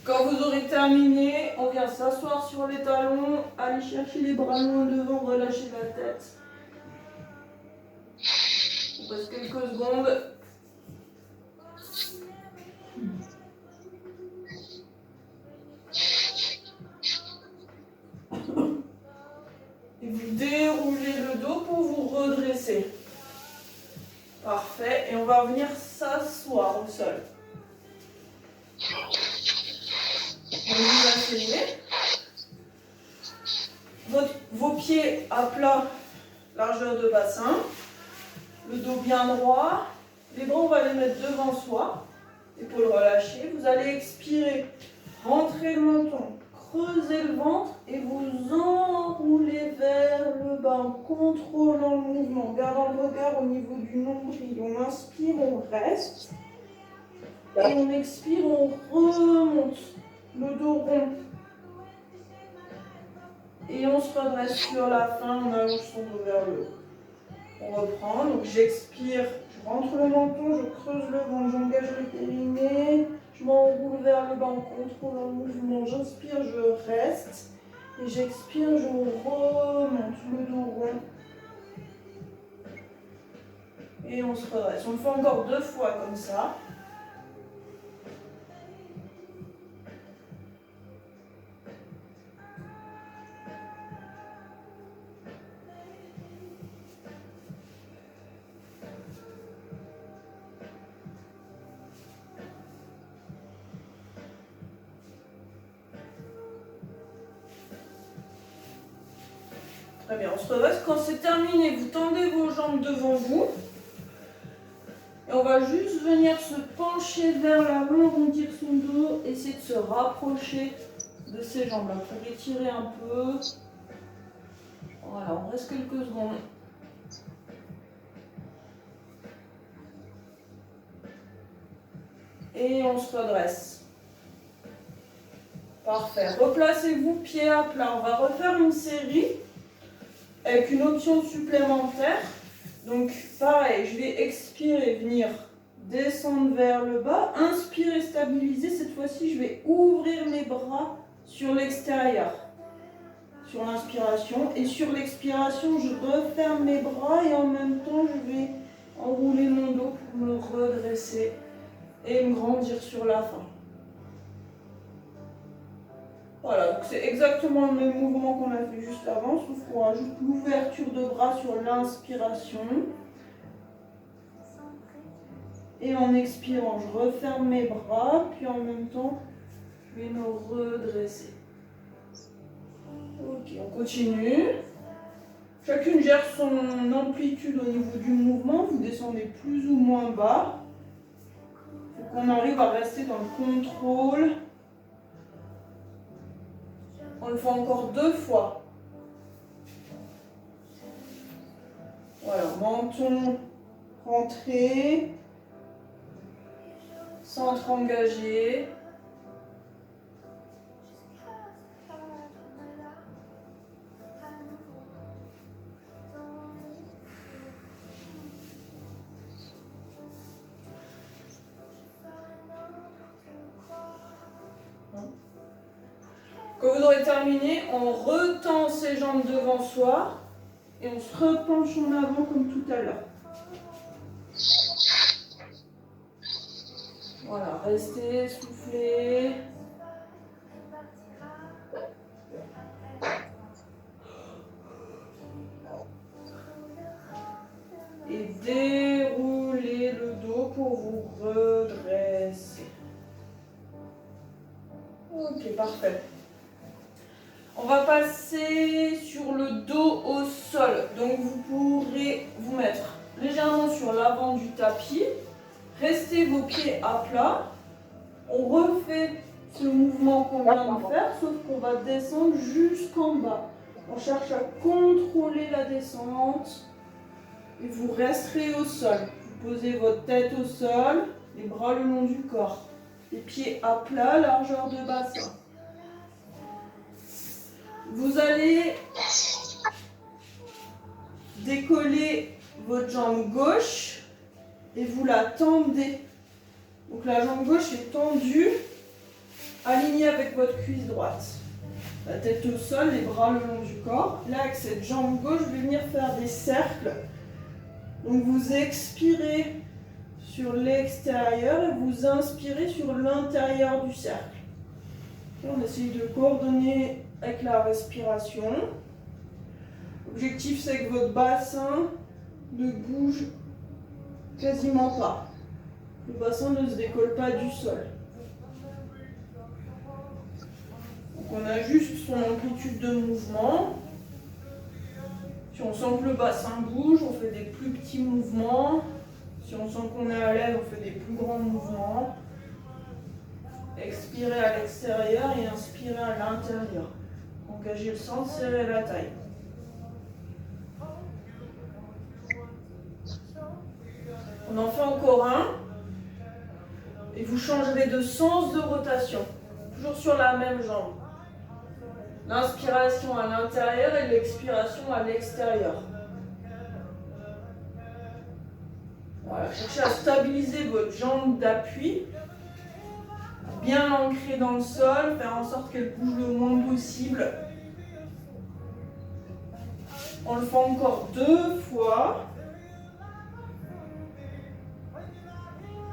Quand vous aurez terminé, on vient s'asseoir sur les talons, aller chercher les bras loin devant, relâcher la tête. On passe quelques secondes. Et vous déroulez le dos pour vous redresser. Parfait. Et on va venir s'asseoir au sol. Donc vous asseyez. Vos pieds à plat, largeur de bassin. Le dos bien droit. Les bras, on va les mettre devant soi. Épaules relâchées. Vous allez expirer. Rentrez le menton. Creusez le ventre et vous enroulez vers le bas en contrôlant le mouvement, gardant le regard au niveau du nombril. On inspire, on reste. Et on expire, on remonte. Le dos rond. Et on se redresse sur la fin, on allonge son dos vers le haut. On reprend, donc j'expire, je rentre le menton, je creuse le ventre, j'engage le périnée. Je m'enroule vers le bas en contrôlant le mouvement. J'inspire, je reste. Et j'expire, je remonte le dos rond. Et on se redresse. On le fait encore 2 fois comme ça. Très bien, on se redresse. Quand c'est terminé, vous tendez vos jambes devant vous. Et on va juste venir se pencher vers l'avant, arrondir son dos, essayer de se rapprocher de ces jambes-là pour étirer un peu. Voilà, on reste quelques secondes. Et on se redresse. Parfait. Replacez-vous pied à plat. On va refaire une série avec une option supplémentaire. Donc pareil, je vais expirer, venir descendre vers le bas. Inspirer, stabiliser. Cette fois-ci, je vais ouvrir mes bras sur l'extérieur. Sur l'inspiration. Et sur l'expiration, je referme mes bras et en même temps, je vais enrouler mon dos pour me redresser et me grandir sur la fin. Voilà, donc c'est exactement le même mouvement qu'on a fait juste avant, sauf qu'on rajoute l'ouverture de bras sur l'inspiration. Et en expirant, je referme mes bras, puis en même temps, je vais me redresser. Ok, on continue. Chacune gère son amplitude au niveau du mouvement, vous descendez plus ou moins bas. Il faut qu'on arrive à rester dans le contrôle. On le fait encore 2 fois. Voilà, menton rentré, centre engagé. Quand vous aurez terminé, on retend ses jambes devant soi et on se repenche en avant comme tout à l'heure. Voilà, restez, soufflez. Et déroulez le dos pour vous redresser. Ok, parfait. On va passer sur le dos au sol. Donc vous pourrez vous mettre légèrement sur l'avant du tapis. Restez vos pieds à plat. On refait ce mouvement qu'on vient de faire, sauf qu'on va descendre jusqu'en bas. On cherche à contrôler la descente. Et vous resterez au sol. Vous posez votre tête au sol, les bras le long du corps. Les pieds à plat, largeur de bassin. Vous allez décoller votre jambe gauche et vous la tendez. Donc la jambe gauche est tendue, alignée avec votre cuisse droite. La tête au sol, les bras le long du corps. Là, avec cette jambe gauche, je vais venir faire des cercles. Donc vous expirez sur l'extérieur et vous inspirez sur l'intérieur du cercle. Et on essaye de coordonner avec la respiration. L'objectif, c'est que votre bassin ne bouge quasiment pas. Le bassin ne se décolle pas du sol. Donc on ajuste son amplitude de mouvement. Si on sent que le bassin bouge, on fait des plus petits mouvements. Si on sent qu'on est à l'aise, on fait des plus grands mouvements. Expirez à l'extérieur et inspirez à l'intérieur. Engagez le centre, serrez la taille. On en fait encore un. Et vous changerez de sens de rotation. Toujours sur la même jambe. L'inspiration à l'intérieur et l'expiration à l'extérieur. Voilà, cherchez à stabiliser votre jambe d'appui. Bien l'ancrer dans le sol, faire en sorte qu'elle bouge le moins possible. On le fait encore 2 fois.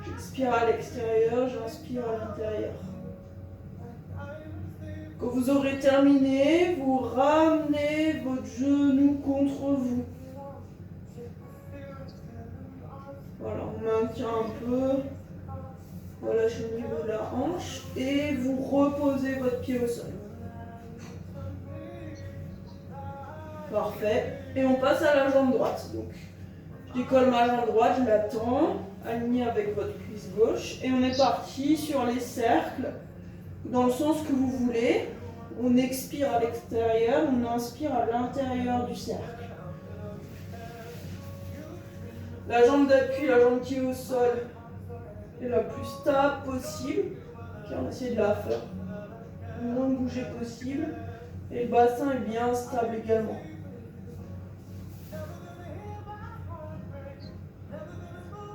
J'expire à l'extérieur, j'inspire à l'intérieur. Quand vous aurez terminé, vous ramenez votre genou contre vous. Voilà, on maintient un peu. Relâchez au niveau de la hanche et vous reposez votre pied au sol. Parfait. Et on passe à la jambe droite. Donc, je décolle ma jambe droite, je la tends, alignée avec votre cuisse gauche. Et on est parti sur les cercles, dans le sens que vous voulez. On expire à l'extérieur, on inspire à l'intérieur du cercle. La jambe d'appui, la jambe qui est au sol, est la plus stable possible. Okay, on essaie de la faire le moins bouger possible. Et le bassin est bien stable également.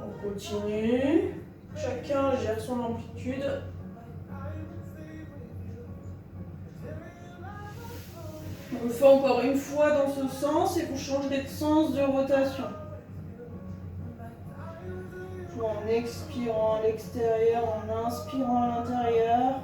On continue. Chacun gère son amplitude. On le fait encore une fois dans ce sens et vous changerez de sens de rotation. En expirant à l'extérieur, en inspirant à l'intérieur.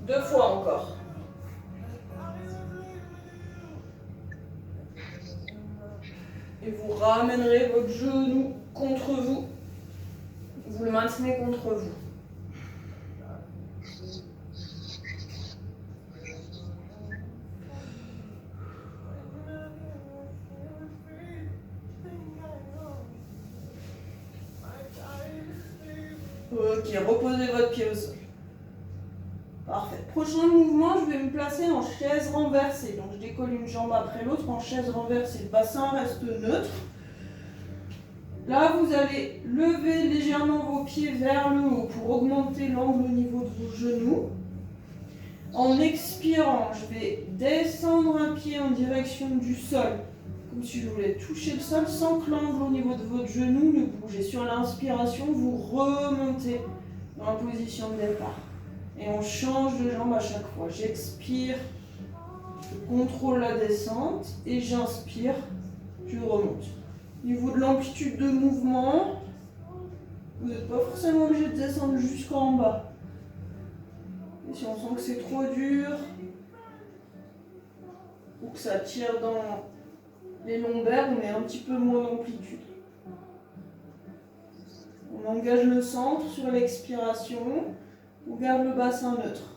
Deux fois encore. Et vous ramènerez votre genou contre vous. Vous le maintenez contre vous. Ok, reposez votre pied au sol. Parfait. Prochain mouvement, je vais me placer en chaise renversée. Donc je décolle une jambe après l'autre en chaise renversée. Le bassin reste neutre. Là, vous allez lever légèrement vos pieds vers le haut pour augmenter l'angle au niveau de vos genoux. En expirant, je vais descendre un pied en direction du sol, comme si je voulais toucher le sol sans que l'angle au niveau de votre genou ne bouge. Et sur l'inspiration, vous remontez dans la position de départ. Et on change de jambe à chaque fois. J'expire, je contrôle la descente et j'inspire, je remonte. Au niveau de l'amplitude de mouvement, vous n'êtes pas forcément obligé de descendre jusqu'en bas. Et si on sent que c'est trop dur, ou que ça tire dans les lombaires, on met un petit peu moins d'amplitude. On engage le centre sur l'expiration, on garde le bassin neutre.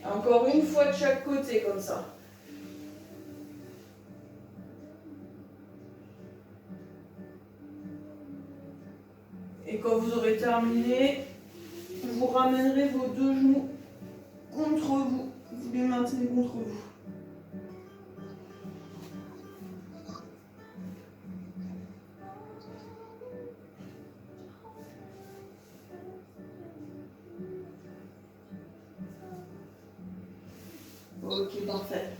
Encore une fois de chaque côté, comme ça. Et quand vous aurez terminé, vous ramènerez vos deux genoux contre vous. Vous les maintenez contre vous. Ok, parfait.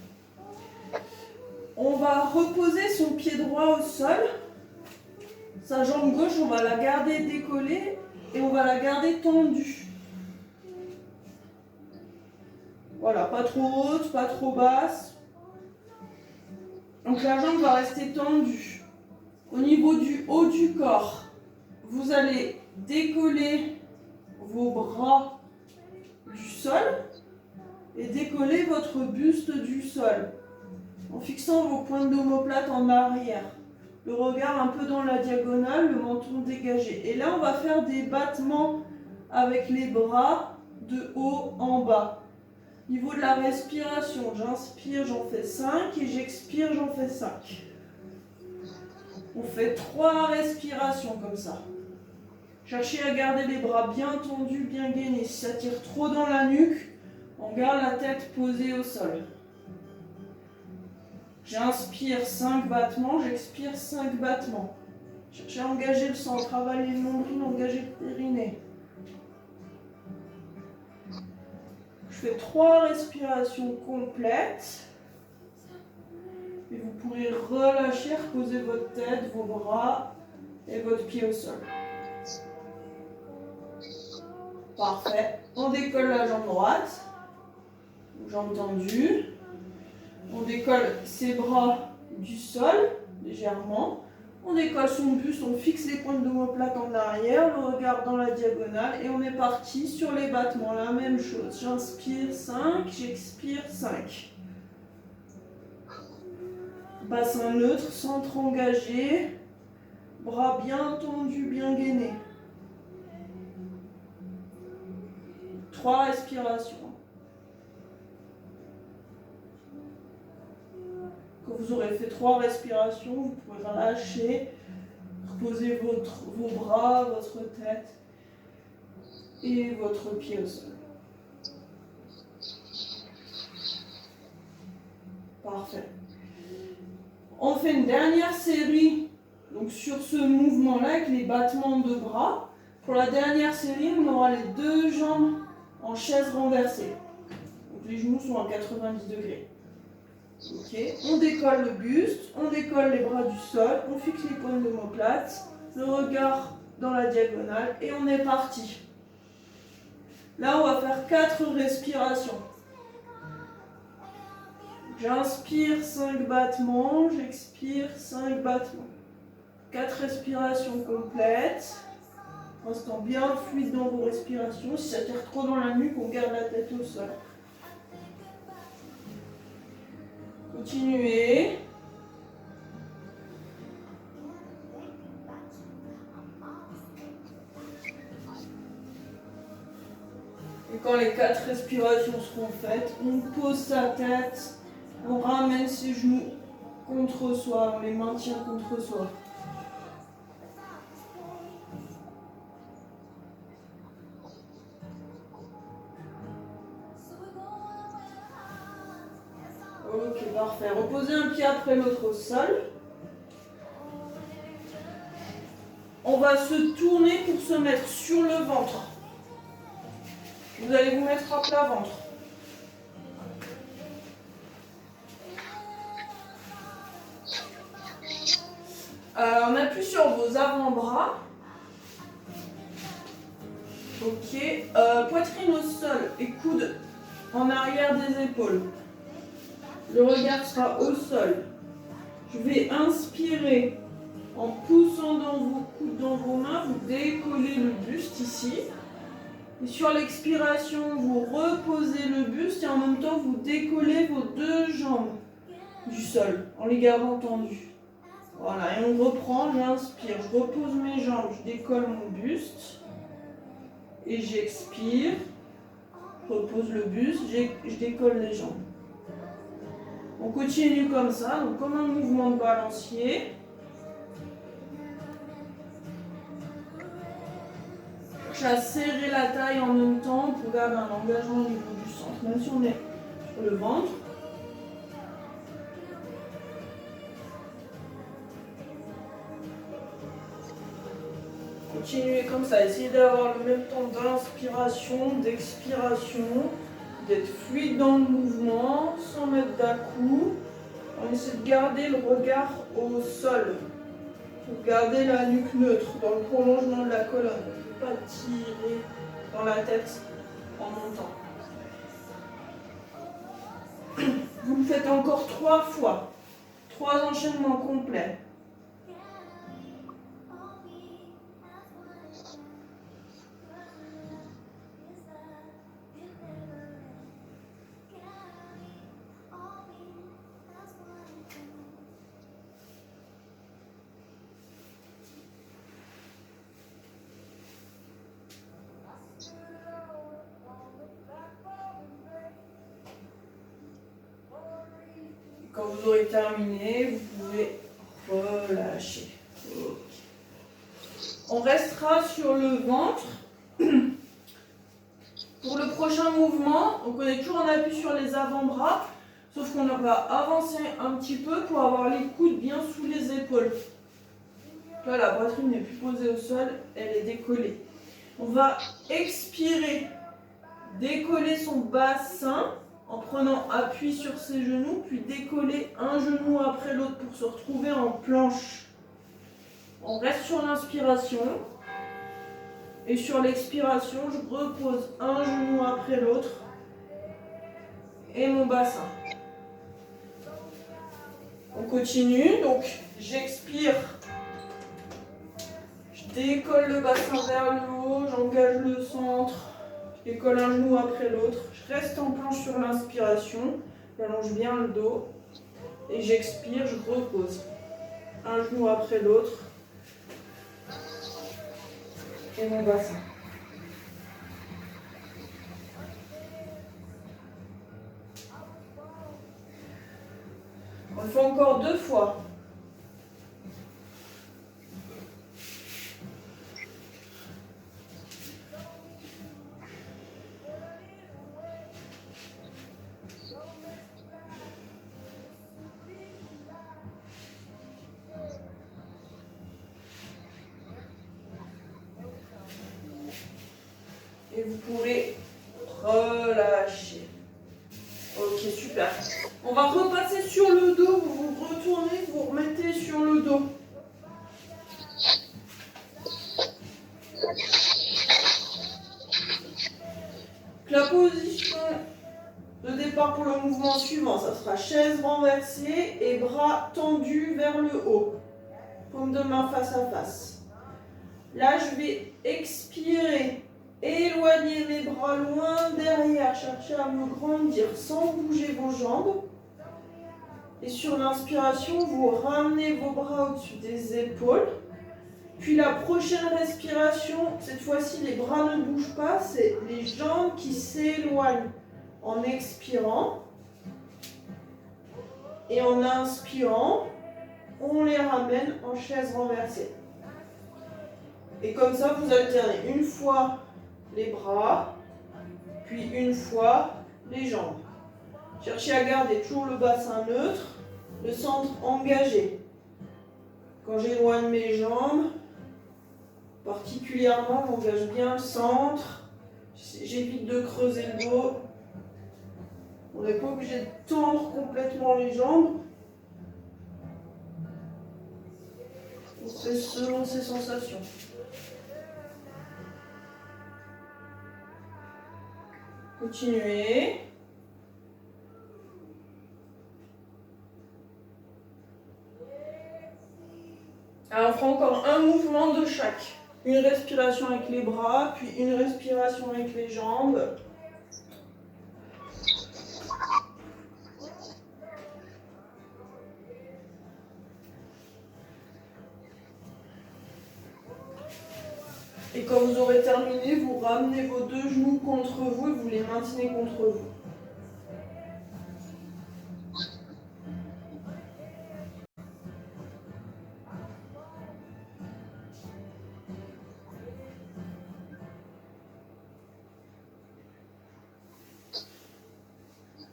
On va reposer son pied droit au sol. Sa jambe gauche, on va la garder décollée et on va la garder tendue. Voilà, pas trop haute, pas trop basse. Donc la jambe va rester tendue. Au niveau du haut du corps, vous allez décoller vos bras du sol et décoller votre buste du sol en fixant vos pointes d'omoplate en arrière. Le regard un peu dans la diagonale, le menton dégagé. Et là, on va faire des battements avec les bras de haut en bas. Niveau de la respiration, j'inspire, j'en fais 5 et j'expire, j'en fais 5. On fait 3 respirations comme ça. Cherchez à garder les bras bien tendus, bien gainés. Si ça tire trop dans la nuque, on garde la tête posée au sol. J'inspire 5 battements, j'expire 5 battements. Cherchez à engager le sang, travailler le nombril, engager le périnée. Je fais 3 respirations complètes. Et vous pourrez relâcher, reposer votre tête, vos bras et votre pied au sol. Parfait. On décolle la jambe droite, jambe tendue. On décolle ses bras du sol, légèrement. On décolle son buste, on fixe les pointes d'omoplate en arrière, le regard dans la diagonale et on est parti sur les battements. La même chose. J'inspire 5, j'expire 5. Bassin neutre, centre engagé, bras bien tendus, bien gainés. 3 respirations. Quand vous aurez fait 3 respirations, vous pouvez relâcher, reposer vos bras, votre tête et votre pied au sol. Parfait. On fait une dernière série donc sur ce mouvement-là avec les battements de bras. Pour la dernière série, on aura les 2 jambes en chaise renversée. Donc les genoux sont à 90 degrés. Ok, on décolle le buste, on décolle les bras du sol, on fixe les pointes d'omoplate, le regard dans la diagonale et on est parti. Là, on va faire 4 respirations. J'inspire 5 battements, j'expire 5 battements. 4 respirations complètes. Restant bien fluide dans vos respirations. Si ça tire trop dans la nuque, on garde la tête au sol. Continuez. Et quand les 4 respirations seront faites, on pose sa tête, on ramène ses genoux contre soi, on les maintient contre soi. Ok, parfait. Reposez un pied après l'autre au sol. On va se tourner pour se mettre sur le ventre. Vous allez vous mettre à plat ventre. On appuie sur vos avant-bras. Ok. Poitrine au sol et coude en arrière des épaules. Le regard sera au sol. Je vais inspirer en poussant dans vos coudes, dans vos mains. Vous décollez le buste ici. Et sur l'expiration, vous reposez le buste et en même temps, vous décollez vos 2 jambes du sol en les gardant tendues. Voilà, et on reprend, j'inspire, je repose mes jambes, je décolle mon buste. Et j'expire, je repose le buste, je décolle les jambes. On continue comme ça, donc comme un mouvement de balancier. Cherche à serrer la taille en même temps pour garder un engagement au niveau du centre, même si on est sur le ventre. Continuez comme ça, essayez d'avoir le même temps d'inspiration, d'expiration. d'être fluide dans le mouvement, sans mettre d'à-coups. On essaie de garder le regard au sol. Pour garder la nuque neutre dans le prolongement de la colonne. Ne pas tirer dans la tête en montant. Vous le faites encore 3 fois. 3 enchaînements complets. Quand vous aurez terminé, vous pouvez relâcher. Okay. On restera sur le ventre. Pour le prochain mouvement, on est toujours en appui sur les avant-bras, sauf qu'on va avancer un petit peu pour avoir les coudes bien sous les épaules. Là, la poitrine n'est plus posée au sol, elle est décollée. On va expirer, décoller son bassin en prenant appui sur ses genoux, puis décoller un genou après l'autre pour se retrouver en planche. On reste sur l'inspiration. Et sur l'expiration, je repose un genou après l'autre et mon bassin. On continue, donc j'expire, je décolle le bassin vers le haut, j'engage le centre, je décolle un genou après l'autre, je reste en planche sur l'inspiration, j'allonge bien le dos et j'expire, je repose un genou après l'autre et mon bassin. On le fait encore 2 fois. Et vous pourrez relâcher. Ok, super. On va repasser sur le dos. Vous vous retournez, vous remettez sur le dos. La position de départ pour le mouvement suivant, ça sera chaise renversée et bras tendus vers le haut. Paume de main face à face. Là, je vais expirer. Éloignez les bras loin derrière, cherchez à me grandir sans bouger vos jambes. Et sur l'inspiration, vous ramenez vos bras au-dessus des épaules. Puis la prochaine respiration, cette fois-ci, les bras ne bougent pas, c'est les jambes qui s'éloignent en expirant. Et en inspirant, on les ramène en chaise renversée. Et comme ça, vous alternez une fois les bras, puis une fois les jambes. Cherchez à garder toujours le bassin neutre, le centre engagé. Quand j'éloigne mes jambes, particulièrement, j'engage bien le centre. J'évite de creuser le dos. On n'est pas obligé de tendre complètement les jambes. On fait selon ses sensations. Continuez. Alors, on fera encore un mouvement de chaque. Une respiration avec les bras, puis une respiration avec les jambes. Et quand vous aurez terminé, vous ramenez vos 2 genoux contre vous et vous les maintenez contre vous.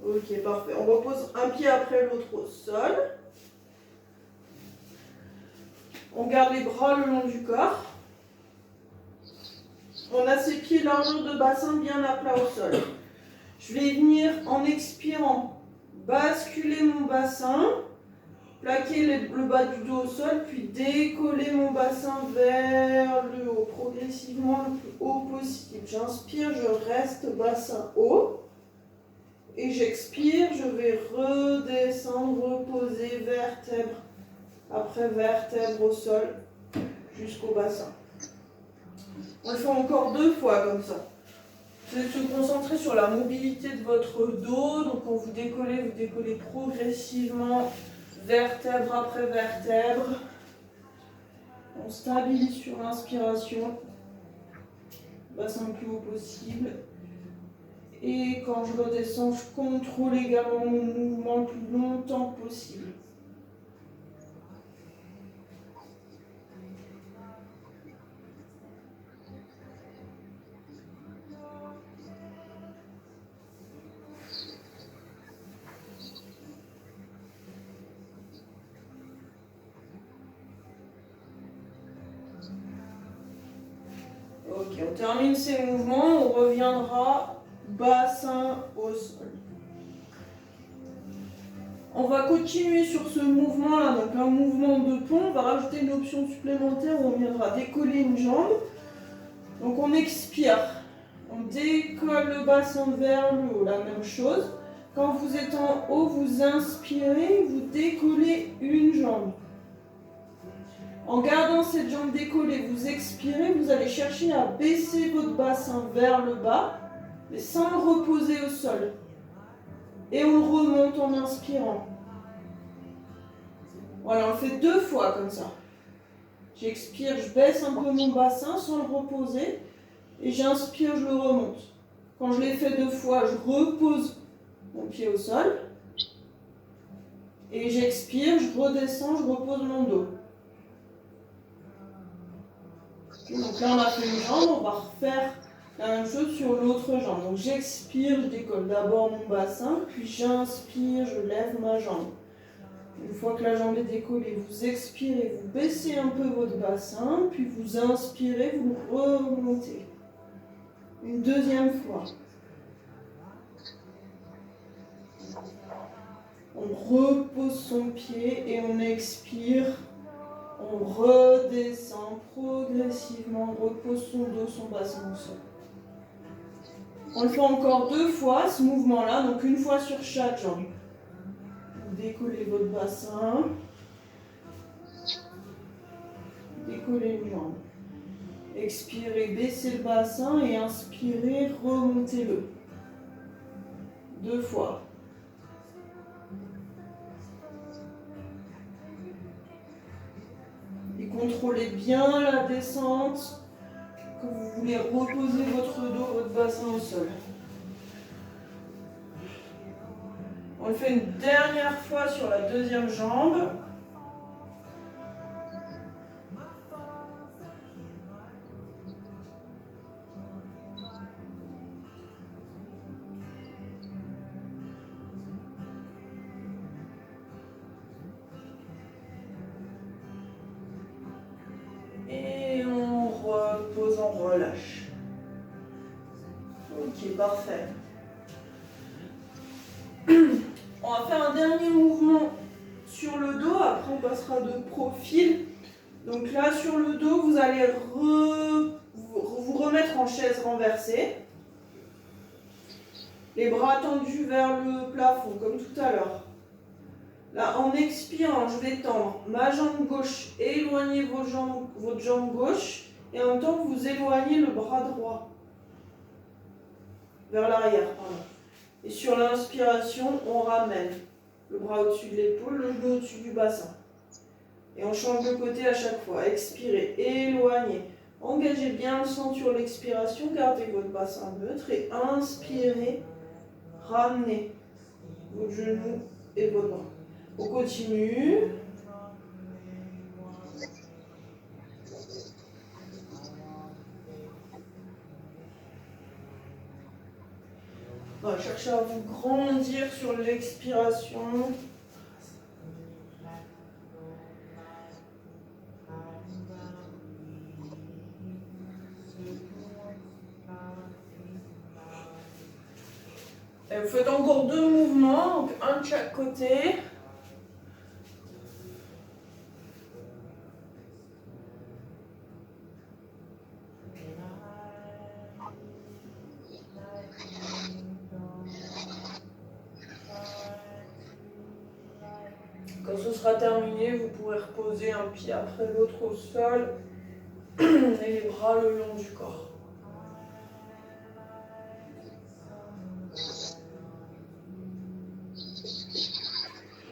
Ok, parfait. On repose un pied après l'autre au sol. On garde les bras le long du corps. On a ses pieds largeur de bassin bien à plat au sol. Je vais venir en expirant, basculer mon bassin, plaquer le bas du dos au sol, puis décoller mon bassin vers le haut, progressivement le plus haut possible. J'inspire, je reste bassin haut. Et j'expire, je vais redescendre, reposer vertèbre après vertèbre au sol jusqu'au bassin. On le fait encore 2 fois comme ça. Vous allez se concentrer sur la mobilité de votre dos. Donc quand vous décollez progressivement vertèbre après vertèbre. On stabilise sur l'inspiration, bassin le plus haut possible. Et quand je redescends, je contrôle également mon mouvement le plus longtemps possible. Ok, on termine ces mouvements, on reviendra bassin au sol. On va continuer sur ce mouvement-là, donc un mouvement de pont. On va rajouter une option supplémentaire où on viendra décoller une jambe. Donc on expire, on décolle le bassin vers le haut, la même chose. Quand vous êtes en haut, vous inspirez, vous décollez une jambe. En gardant cette jambe décollée, vous expirez, vous allez chercher à baisser votre bassin vers le bas, mais sans le reposer au sol. Et on remonte en inspirant. Voilà, on le fait 2 fois comme ça. J'expire, je baisse un peu mon bassin sans le reposer. Et j'inspire, je le remonte. Quand je l'ai fait 2 fois, je repose mon pied au sol. Et j'expire, je redescends, je repose mon dos. Donc là, on a fait une jambe, on va refaire la même chose sur l'autre jambe. Donc j'expire, je décolle d'abord mon bassin, puis j'inspire, je lève ma jambe. Une fois que la jambe est décollée, vous expirez, vous baissez un peu votre bassin, puis vous inspirez, vous remontez. Une deuxième fois. On repose son pied et on expire. On redescend progressivement, on repose son dos, son bassin au sol. On le fait encore 2 fois, ce mouvement-là, donc une fois sur chaque jambe. Vous décollez votre bassin. Décollez une jambe. Expirez, baissez le bassin et inspirez, remontez-le. 2 fois. Et contrôlez bien la descente, que vous voulez reposer votre dos, votre bassin au sol. On le fait une dernière fois sur la deuxième jambe. Et on repose, on relâche. Ok, parfait. On va faire un dernier mouvement sur le dos, après on passera de profil. Donc là, sur le dos, vous allez vous remettre en chaise renversée. Les bras tendus vers le plafond, comme tout à l'heure. Là, en expirant, je vais tendre ma jambe gauche, éloigner votre jambe gauche, et en même temps, vous éloignez le bras droit vers l'arrière. Et sur l'inspiration, on ramène le bras au-dessus de l'épaule, le genou au-dessus du bassin. Et on change de côté à chaque fois. Expirez, éloignez. Engagez bien le sang sur l'expiration, gardez votre bassin neutre et inspirez, ramenez vos genoux et vos bras. On continue. On va chercher à vous grandir sur l'expiration. Et vous faites encore 2 mouvements, donc un de chaque côté. Quand ce sera terminé, vous pourrez reposer un pied après l'autre au sol et les bras le long du corps.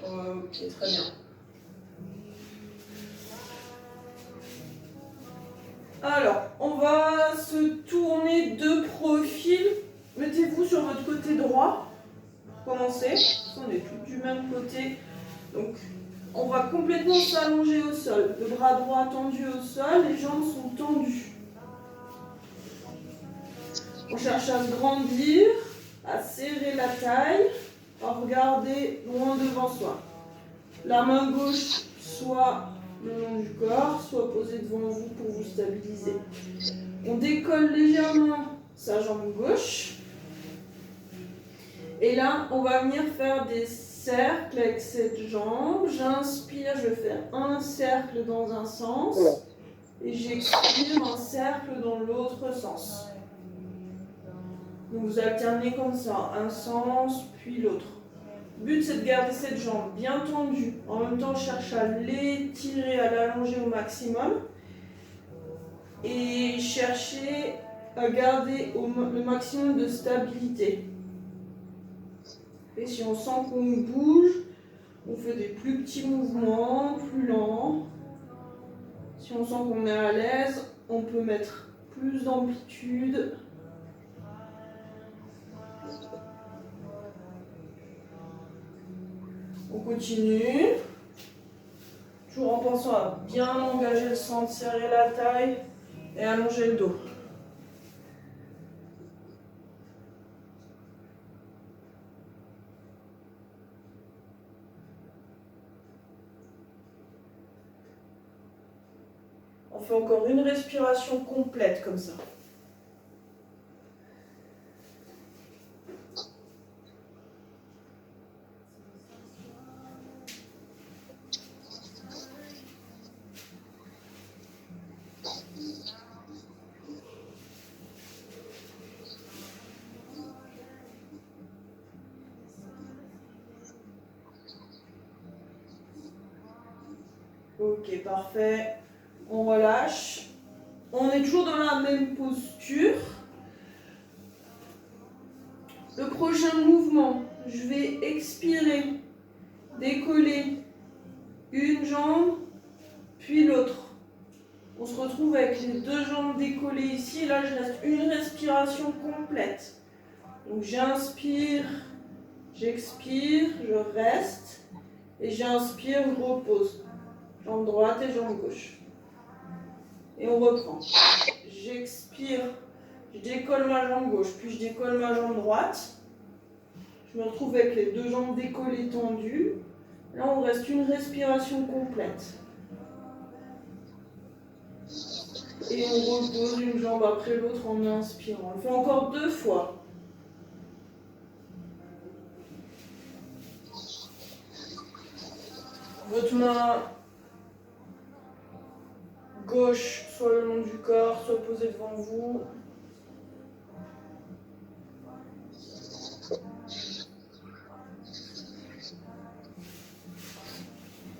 Ok, très bien. Alors, on va se tourner de profil. Mettez-vous sur votre côté droit. Pour commencer, on est tous du même côté. Donc, on va complètement s'allonger au sol. Le bras droit tendu au sol, les jambes sont tendues. On cherche à se grandir, à serrer la taille, à regarder loin devant soi. La main gauche soit le long du corps, soit posée devant vous pour vous stabiliser. On décolle légèrement sa jambe gauche. Et là, on va venir faire des cercles avec cette jambe. J'inspire, je vais faire un cercle dans un sens. Et j'expire un cercle dans l'autre sens. Donc vous alternez comme ça, un sens puis l'autre. Le but c'est de garder cette jambe bien tendue. En même temps, je cherche à l'étirer, à l'allonger au maximum. Et chercher à garder le maximum de stabilité. Et si on sent qu'on bouge, on fait des plus petits mouvements, plus lents. Si on sent qu'on est à l'aise, on peut mettre plus d'amplitude. On continue. Toujours en pensant à bien engager le centre, serrer la taille et allonger le dos. On fait encore une respiration complète comme ça. Ok, parfait. On relâche. On est toujours dans la même posture. Le prochain mouvement, je vais expirer, décoller une jambe, puis l'autre. On se retrouve avec les 2 jambes décollées ici. Là, je reste une respiration complète. Donc j'inspire, j'expire, je reste. Et j'inspire, je repose. Jambe droite et jambe gauche. Et on reprend. J'expire, je décolle ma jambe gauche, puis je décolle ma jambe droite. Je me retrouve avec les 2 jambes décollées tendues. Là, on reste une respiration complète. Et on repose une jambe après l'autre en inspirant. On le fait encore 2 fois. Votre main gauche, soit le long du corps, soit posée devant vous.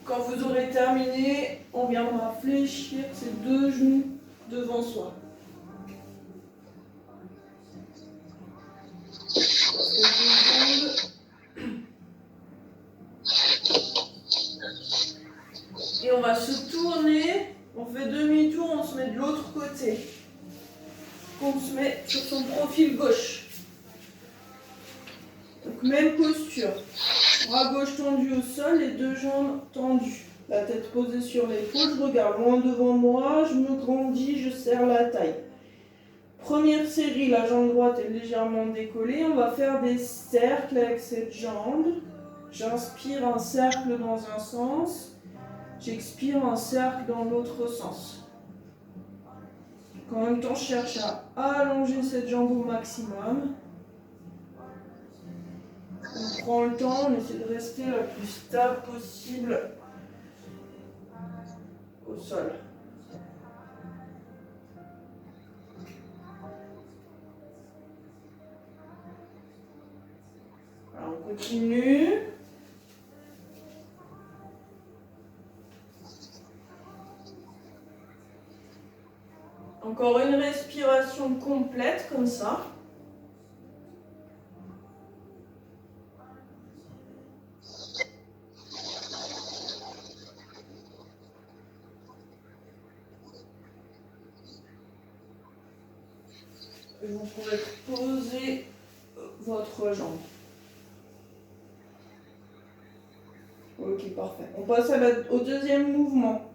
Quand vous aurez terminé, on viendra fléchir ces 2 genoux devant soi. Et on va se tourner, on fait demi-tour, on se met de l'autre côté. On se met sur son profil gauche. Donc même posture. Bras gauche tendu au sol, les 2 jambes tendues. La tête posée sur l'épaule, je regarde loin devant moi, je me grandis, je serre la taille. Première série, la jambe droite est légèrement décollée. On va faire des cercles avec cette jambe. J'inspire un cercle dans un sens. J'expire un cercle dans l'autre sens. En même temps, je cherche à allonger cette jambe au maximum. On prend le temps, on essaie de rester le plus stable possible au sol. Alors on continue. Encore une respiration complète comme ça. Et vous pouvez poser votre jambe. Ok, parfait. On passe au deuxième mouvement.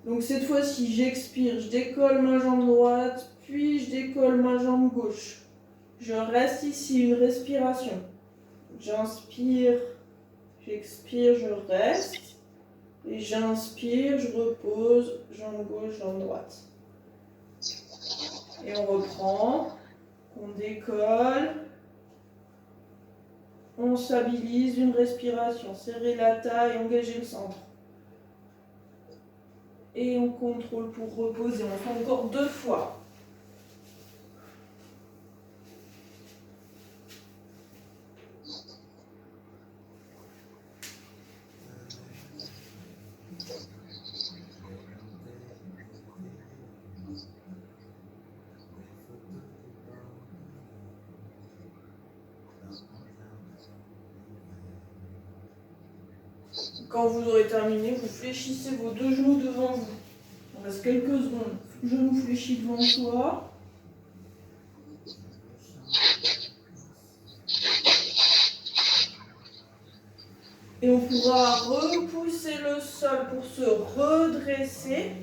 Donc cette fois-ci, j'expire, je décolle ma jambe droite, puis je décolle ma jambe gauche. Je reste ici, une respiration. J'inspire, j'expire, je reste. Et j'inspire, je repose, jambe gauche, jambe droite. Et on reprend, on décolle. On stabilise une respiration, serrer la taille, engager le centre. Et on contrôle pour reposer. On fait encore 2 fois. Quand vous aurez terminé, vous fléchissez vos 2 genoux devant vous. On reste quelques secondes. Genou fléchi devant soi. Et on pourra repousser le sol pour se redresser.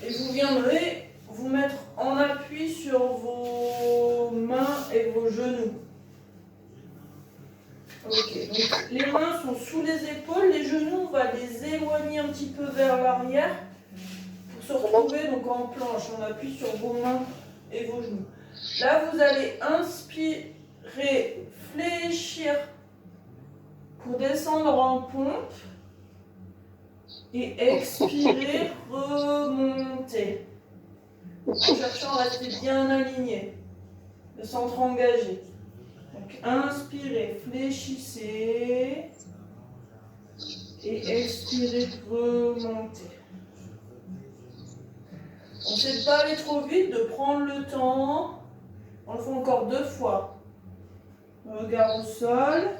Et vous viendrez vous mettre en appui sur vos mains et vos genoux. Ok, donc les mains sont sous les épaules, les genoux, on va les éloigner un petit peu vers l'arrière pour se retrouver donc en planche. On appuie sur vos mains et vos genoux. Là, vous allez inspirer, fléchir pour descendre en pompe et expirer, remonter. En cherchant à rester bien aligné, le centre engagé. Donc inspirez, fléchissez et expirez, remontez. On n'essaie pas aller trop vite, de prendre le temps. On le fait encore 2 fois. Regard au sol.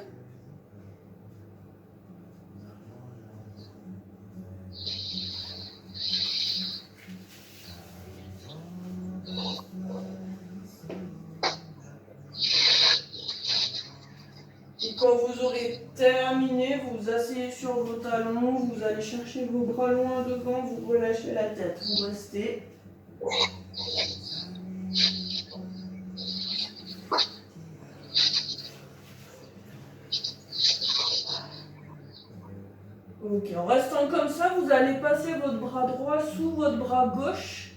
Et quand vous aurez terminé, vous vous asseyez sur vos talons, vous allez chercher vos bras loin devant, vous relâchez la tête, vous restez. Ok, en restant comme ça, vous allez passer votre bras droit sous votre bras gauche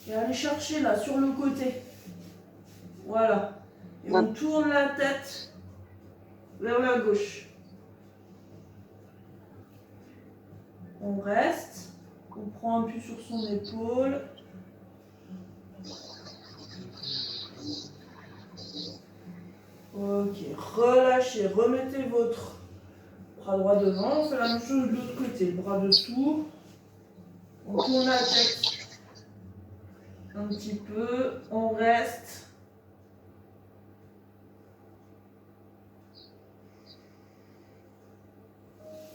et aller chercher là, sur le côté. Voilà. Et on tourne la tête vers la gauche. On reste. On prend appui sur son épaule. Ok, relâchez, remettez votre bras droit devant. On fait la même chose de l'autre côté. Le bras dessous. On tourne la tête un petit peu. On reste.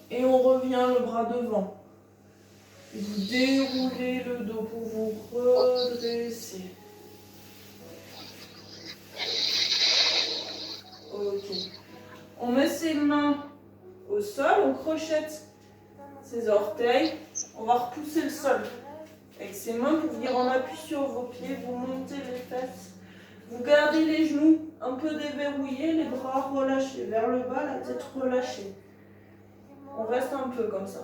Et on revient le bras devant. Et vous déroulez le dos pour vous redresser. Ok. On met ses mains au sol, on crochette ses orteils. On va repousser le sol avec ses mains pour venir en appui sur vos pieds. Vous montez les fesses. Vous gardez les genoux un peu déverrouillés, les bras relâchés vers le bas, la tête relâchée. On reste un peu comme ça.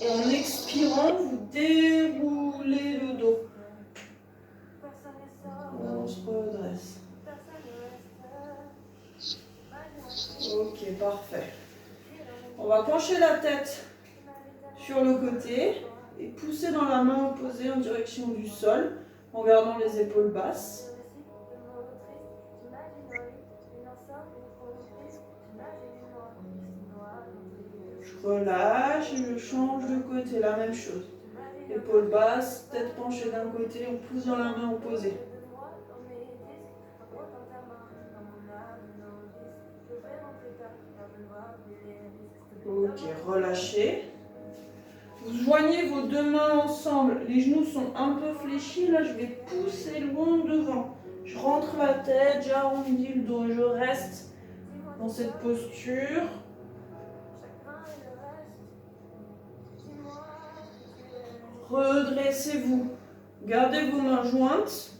Et en expirant, vous déroulez le dos. parfait. On va pencher la tête sur le côté et pousser dans la main opposée en direction du sol en gardant les épaules basses. Je relâche et je change de côté, la même chose. Épaules basses, tête penchée d'un côté, on pousse dans la main opposée. Ok, relâchez. Vous joignez vos deux mains ensemble, les genoux sont un peu fléchis, là je vais pousser loin devant. Je rentre la tête, j'arrondis le dos, je reste dans cette posture. Redressez-vous, gardez vos mains jointes.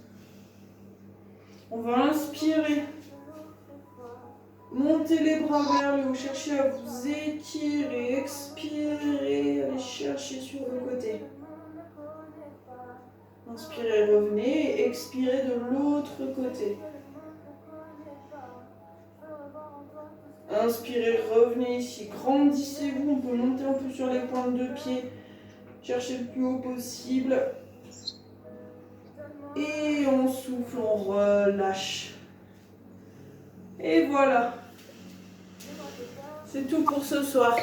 On va inspirer. Montez les bras vers le haut, cherchez à vous étirer, expirez, allez chercher sur le côté. Inspirez, revenez, expirez de l'autre côté. Inspirez, revenez ici, grandissez-vous, on peut monter un peu sur les pointes de pied, cherchez le plus haut possible. Et on souffle, on relâche. Et voilà. C'est tout pour ce soir.